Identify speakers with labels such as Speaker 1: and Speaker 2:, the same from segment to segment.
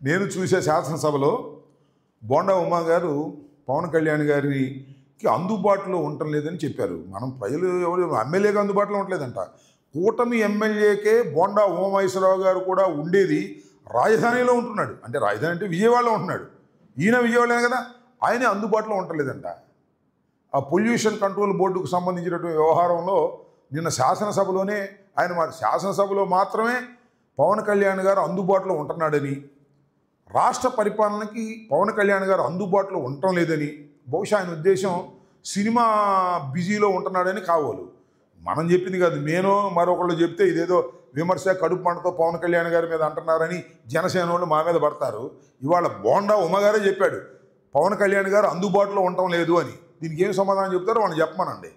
Speaker 1: నేను చూసే శాసనసభలో బోండా ఉమా గారు పవన్ కళ్యాణ్ గారికి అందుబాటులో ఉండటం లేదని చెప్పారు. మనం ప్రజలు ఎవరు ఎమ్మెల్యేగా అందుబాటులో ఉండలేదంట. కూటమి ఎమ్మెల్యేకే బోండా ఉమామహేశ్వరరావు గారు కూడా ఉండేది రాజధానిలో ఉంటున్నాడు. అంటే రాజధాని అంటే విజయవాడలో ఉంటున్నాడు. ఈయన విజయవాడలే కదా, ఆయనే అందుబాటులో ఉండలేదంట. ఆ పొల్యూషన్ కంట్రోల్ బోర్డుకు సంబంధించినటువంటి వ్యవహారంలో నిన్న శాసనసభలోనే శాసనసభలో మాత్రమే పవన్ కళ్యాణ్ గారు అందుబాటులో ఉంటున్నాడని, రాష్ట్ర పరిపాలనకి పవన్ కళ్యాణ్ గారు అందుబాటులో ఉండటం లేదని, బహుశా ఆయన ఉద్దేశం సినిమా బిజీలో ఉంటున్నాడని కావాలి. మనం చెప్పింది కాదు, నేను మరొకళ్ళు చెప్తే ఇదేదో విమర్శ కడుపు మంటతో పవన్ కళ్యాణ్ గారి మీద అంటున్నారని జనసేన వాళ్ళు మా మీద పడతారు. ఇవాళ బోండా ఉమ్మగారే చెప్పాడు పవన్ కళ్యాణ్ గారు అందుబాటులో ఉండటం లేదు అని. దీనికి ఏం సమాధానం చెప్తారో వాళ్ళు చెప్పమనండి.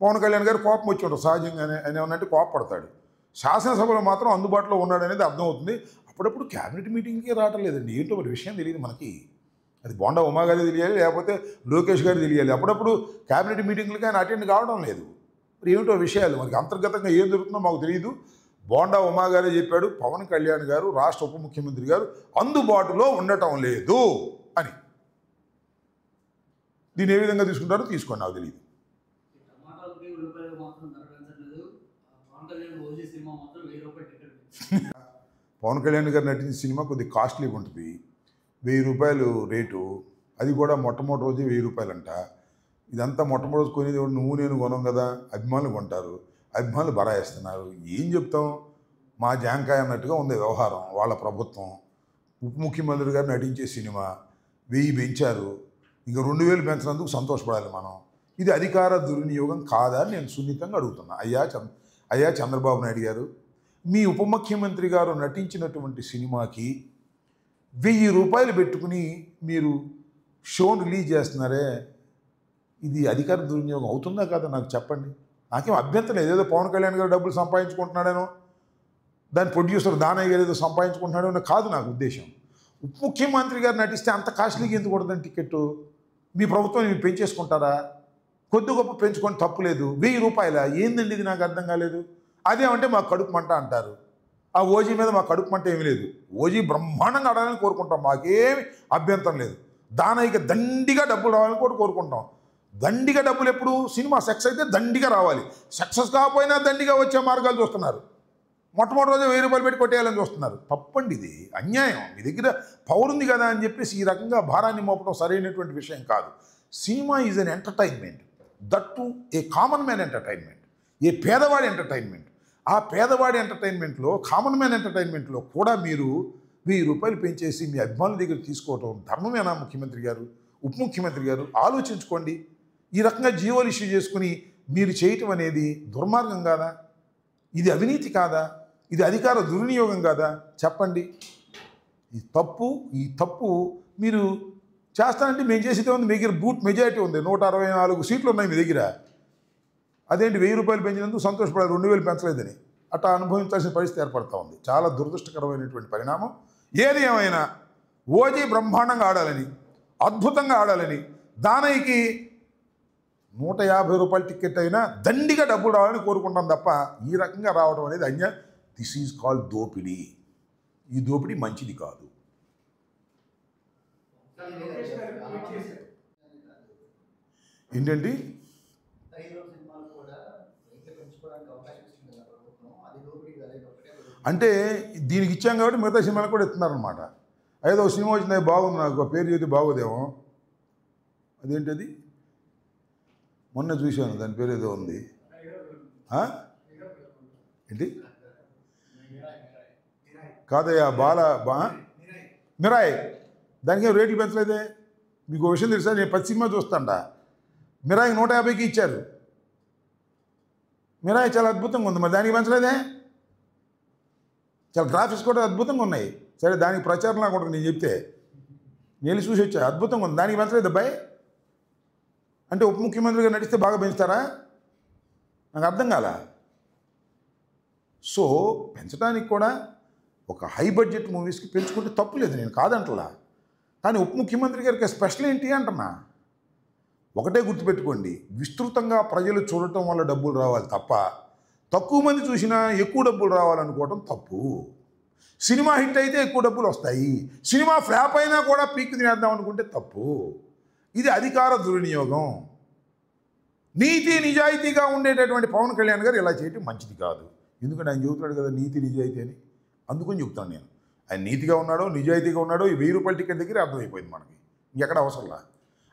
Speaker 1: పవన్ కళ్యాణ్ గారు కోపం వచ్చి ఉంటారు సహజంగానే, ఆయన ఏమన్నంటే కోపపడతాడు. శాసనసభలో మాత్రం అందుబాటులో ఉన్నాడు అనేది అర్థమవుతుంది. అప్పుడప్పుడు క్యాబినెట్ మీటింగ్కి రావటం లేదండి, ఏంటో మరి విషయం తెలియదు మనకి. అది బోండా ఉమా గారికి తెలియాలి, లేకపోతే లోకేష్ గారికి తెలియాలి. అప్పుడప్పుడు క్యాబినెట్ మీటింగ్లకి ఆయన అటెండ్ కావడం లేదు. మరి ఏమిటో విషయాలు మనకి అంతర్గతంగా ఏం జరుగుతుందో మాకు తెలియదు. బోండా ఉమా గారే చెప్పాడు పవన్ కళ్యాణ్ గారు రాష్ట్ర ఉప ముఖ్యమంత్రి గారు అందుబాటులో ఉండటం లేదు అని. దీన్ని ఏ విధంగా తీసుకుంటారో తీసుకోండి, నాకు తెలియదు. పవన్ కళ్యాణ్ గారు నటించిన సినిమా కొద్దిగా కాస్ట్లీగా ఉంటుంది, 1000 రూపాయలు రేటు. అది కూడా మొట్టమొదటి రోజే 1000 రూపాయలు అంట. ఇదంతా మొట్టమొదటి రోజు కొనేది నువ్వు నేను కొనం కదా, అభిమానులు కొంటారు, అభిమానులు బరాయిస్తున్నారు. ఏం చెప్తాం, మా జాంకాయ అన్నట్టుగా ఉంది వ్యవహారం. వాళ్ళ ప్రభుత్వం ఉప ముఖ్యమంత్రి గారు నటించే సినిమా 1000 పెంచారు, ఇంకా 2000 పెంచినందుకు సంతోషపడాలి మనం. ఇది అధికార దుర్వినియోగం కాదా అని నేను సున్నితంగా అడుగుతున్నా. అయ్యా చంద్రబాబు నాయుడు గారు, మీ ఉప ముఖ్యమంత్రి గారు నటించినటువంటి సినిమాకి 1000 రూపాయలు పెట్టుకుని మీరు షోను రిలీజ్ చేస్తున్నారే, ఇది అధికార దుర్వినియోగం అవుతుందా కాదా నాకు చెప్పండి. నాకేం అభ్యంతరం లేదు, ఏదో పవన్ కళ్యాణ్ గారు డబ్బులు సంపాదించుకుంటున్నాడేనో, దాని ప్రొడ్యూసర్ దానయ్య గారు ఏదో సంపాదించుకుంటున్నాడో కాదు నాకు ఉద్దేశం. ఉప ముఖ్యమంత్రి గారు నటిస్తే అంత కాస్ట్లీగా ఎందుకు కొడదని టికెట్టు? మీ ప్రభుత్వం మీరు పెంచేసుకుంటారా? కొద్ది గొప్ప పెంచుకొని తప్పు లేదు. 1000 రూపాయల ఏందండి ఇది, నాకు అర్థం కాలేదు. అదేమంటే మాకు కడుపు మంట అంటారు. ఆ ఓజీ మీద మాకు కడుపు మంట ఏమీ లేదు. ఓజీ బ్రహ్మాండంగా ఆడాలని కోరుకుంటాం, మాకేమి అభ్యంతరం లేదు. దానయ్యకి దండిగా డబ్బులు రావాలని కూడా కోరుకుంటాం. దండిగా డబ్బులు ఎప్పుడు సినిమా సక్సెస్ అయితే దండిగా రావాలి, సక్సెస్ కాకపోయినా దండిగా వచ్చే మార్గాలు చూస్తున్నారు. మొట్టమొదటి రోజు 1000 రూపాయలు పెట్టి కొట్టేయాలని చూస్తున్నారు. తప్పండి, ఇది అన్యాయం. మీ దగ్గర పవర్ ఉంది కదా అని చెప్పేసి ఈ రకంగా భారాన్ని మోపడం సరైనటువంటి విషయం కాదు. Cinema is an entertainment, that to a common man entertainment, a పేదవాడి ఎంటర్టైన్మెంట్. ఆ పేదవాడి ఎంటర్టైన్మెంట్లో, కామన్ మ్యాన్ ఎంటర్టైన్మెంట్లో కూడా మీరు 1000 రూపాయలు పెంచేసి మీ అభిమానుల దగ్గర తీసుకోవటం ధర్మమేనా? ముఖ్యమంత్రి గారు, ఉప ముఖ్యమంత్రి గారు ఆలోచించుకోండి. ఈ రకంగా జీవోలు ఇష్యూ చేసుకుని మీరు చేయటం అనేది దుర్మార్గం కాదా? ఇది అవినీతి కాదా? ఇది అధికార దుర్వినియోగం కాదా? చెప్పండి. ఈ తప్పు మీరు చేస్తానంటే మేము చేసేదే ఉంది. మీ దగ్గర బూట్ మెజారిటీ ఉంది, 164 సీట్లు ఉన్నాయి మీ దగ్గర. అదేంటి 1000 రూపాయలు పెంచినందుకు సంతోషపడాలి, 2000 పెంచలేదని అట్లా అనుభవించాల్సిన పరిస్థితి ఏర్పడుతూ ఉంది. చాలా దురదృష్టకరమైనటువంటి పరిణామం. ఏది ఏమైనా ఓజీ బ్రహ్మాండంగా ఆడాలని, అద్భుతంగా ఆడాలని, దానయ్యకి 150 రూపాయల టికెట్ అయినా దండిగా డబ్బులు రావాలని కోరుకుంటాం తప్ప ఈ రకంగా రావడం అనేది అన్యాయం. దిస్ ఈజ్ కాల్డ్ దోపిడీ. ఈ దోపిడీ మంచిది కాదు. ఏంటండి అంటే దీనికి ఇచ్చాం కాబట్టి మిగతా సినిమాలు కూడా ఇస్తున్నారనమాట. ఏదో సినిమా వచ్చింది బాగుంది, నాకు పేరు చెబితే బాగోదేమో. అదేంటది మొన్న చూశాను, దాని పేరు ఏదో ఉంది. ఏంటి కాదయ్యా మిరాయ్, దానికి ఏం రేట్లు పెంచలేదే. మీకు విషయం తెలుసా, నేను 10 సినిమా చూస్తాంట. మిరాయికి 150కి ఇచ్చారు. మిరాయి చాలా అద్భుతంగా ఉంది, మరి దానికి పెంచలేదే. చాలా గ్రాఫిక్స్ కూడా అద్భుతంగా ఉన్నాయి. సరే దానికి ప్రచారం నాకు ఉంటుంది, నేను చెప్తే నేను చూసి వచ్చా, అద్భుతంగా ఉంది, దానికి పెంచలేదు అబ్బాయి. అంటే ఉప ముఖ్యమంత్రిగా నడిస్తే బాగా పెంచుతారా? నాకు అర్థం కాల. సో పెంచడానికి కూడా ఒక హై బడ్జెట్ మూవీస్కి పెంచుకుంటే తప్పు లేదు, నేను కాదంటలా. కానీ ఉప ముఖ్యమంత్రి గారికి స్పెషల్ ఏంటి అంటున్నా. ఒకటే గుర్తుపెట్టుకోండి, విస్తృతంగా ప్రజలు చూడటం వల్ల డబ్బులు రావాలి తప్ప తక్కువ మంది చూసినా ఎక్కువ డబ్బులు రావాలనుకోవటం తప్పు. సినిమా హిట్ అయితే ఎక్కువ డబ్బులు వస్తాయి, సినిమా ఫ్లాప్ అయినా కూడా పీక్ తినేద్దాం అనుకుంటే తప్పు. ఇది అధికార దుర్వినియోగం. నీతి నిజాయితీగా ఉండేటటువంటి పవన్ కళ్యాణ్ గారు ఇలా చేయటం మంచిది కాదు. ఎందుకంటే ఆయన చెబుతున్నాడు కదా నీతి నిజాయితీ అని, అందుకని చెప్తాను నేను. ఆయన నీతిగా ఉన్నాడో నిజాయితీగా ఉన్నాడో ఈ 1000 రూపాయల టికెట్ దగ్గర అర్థమైపోయింది మనకి, ఇంకెక్కడ అవసరంలా.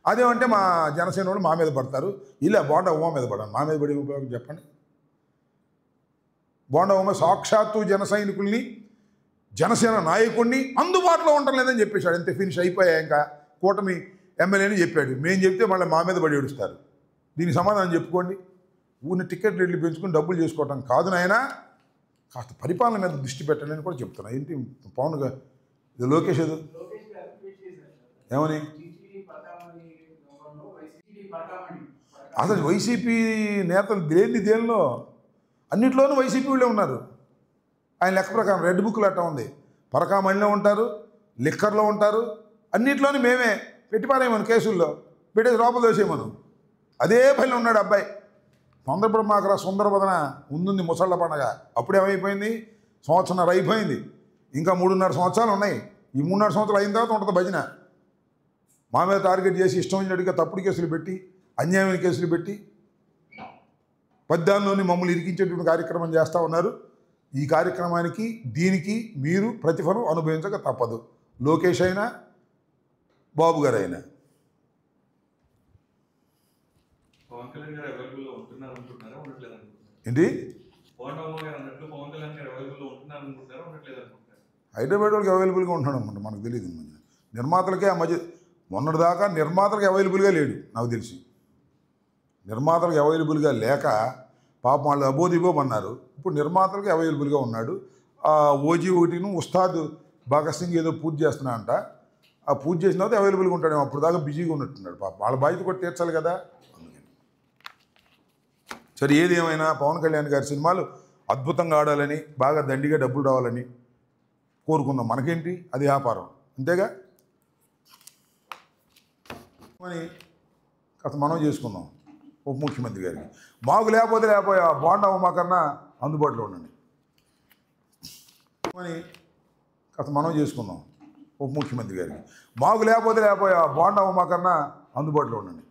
Speaker 1: అదేమంటే మా జనసేన వాళ్ళు మా మీద పడతారు, ఇలా బోండా ఉమా మీద పడాలి. మా మీద పడే ఉపయోగం చెప్పండి. బోండా ఉమా సాక్షాత్తు జన సైనికుల్ని జనసేన నాయకుడిని అందుబాటులో ఉండడం లేదని చెప్పేశాడు. అంతే, ఫినిష్ అయిపోయా. ఇంకా కూటమి ఎమ్మెల్యేని చెప్పాడు. మేము చెప్తే మళ్ళీ మా మీద పడి ఏడుస్తారు. దీనికి సమాధానం చెప్పుకోండి. ఊరిని టికెట్ రేట్లు పెంచుకుని డబ్బులు చేసుకోవటం కాదు నాయన, కాస్త పరిపాలన మీద దృష్టి పెట్టండి అని కూడా చెప్తున్నా. ఏంటి పవన్ ఇది లోకేష్ ఏదో ఏమని, అసలు వైసీపీ నేతలు దేనిలో అన్నింటిలోనూ వైసీపీ వాళ్ళే ఉన్నారు. ఆయన లెక్క ప్రకారం రెడ్ బుక్లు అట్ట ఉంది, పరకామణిలో ఉంటారు, లిక్కర్లో ఉంటారు, అన్నింటిలోనూ మేమే పెట్టిపారేమను, కేసుల్లో పెట్టేసి లోపల దోసేయమను. అదే పనిలో ఉన్నాడు అబ్బాయి. తొందరపడి మాకు సుందరబదన ముందుంది ముసళ్ళ పండగ. అప్పుడేమైపోయింది, సంవత్సరం అయిపోయింది, ఇంకా 3.5 సంవత్సరాలు ఉన్నాయి. ఈ 3.5 సంవత్సరాలు అయిన తర్వాత ఉంటుంది భజన. మా మీద టార్గెట్ చేసి ఇష్టం వచ్చినట్టుగా తప్పుడు కేసులు పెట్టి, అన్యాయమైన కేసులు పెట్టి, పద్దాల్లోని మమ్మల్ని ఇరికించేటువంటి కార్యక్రమం చేస్తూ ఉన్నారు. ఈ కార్యక్రమానికి దీనికి మీరు ప్రతిఫలం అనుభవించక తప్పదు. లోకేష్ అయినా బాబు గారు అయినా. ఏంటి హైదరాబాద్ వాళ్ళకి అవైలబుల్గా ఉంటున్నాడు అనమాట, మనకు తెలియదు. నిర్మాతలకే ఆ మధ్య మొన్నటిదాకా నిర్మాతలకు అవైలబుల్గా లేడు నాకు తెలిసి. నిర్మాతలకు అవైలబుల్గా లేక పాపం వాళ్ళు అబోదిబోమన్నారు. ఇప్పుడు నిర్మాతలకి అవైలబుల్గా ఉన్నాడు. ఓజీ ఒకటిను ఉస్తాద్ భగత్ సింగ్ ఏదో పూజ చేస్తున్నా అంట. ఆ పూజ చేసిన తర్వాత అవైలబుల్గా ఉంటాడు. అప్పుడు దాకా బిజీగా ఉన్నట్టున్నాడు. పాపం వాళ్ళ బాధ్యత కూడా తీర్చాలి కదా. సరే, ఏది ఏమైనా పవన్ కళ్యాణ్ గారి సినిమాలు అద్భుతంగా ఆడాలని, బాగా దండిగా డబ్బులు రావాలని కోరుకుందాం. మనకేంటి, అది వ్యాపారం అంతేగా అని కాస్త మనం చేసుకుందాం. ఉప ముఖ్యమంత్రి గారికి మాకు లేకపోతే బోండా ఉమా కన్నా అందుబాటులో ఉండండి అని కాస్త మనం చేసుకుందాం. ఉప ముఖ్యమంత్రి గారికి మాకు లేకపోతే బోండా ఉమా కన్నా అందుబాటులో ఉండండి.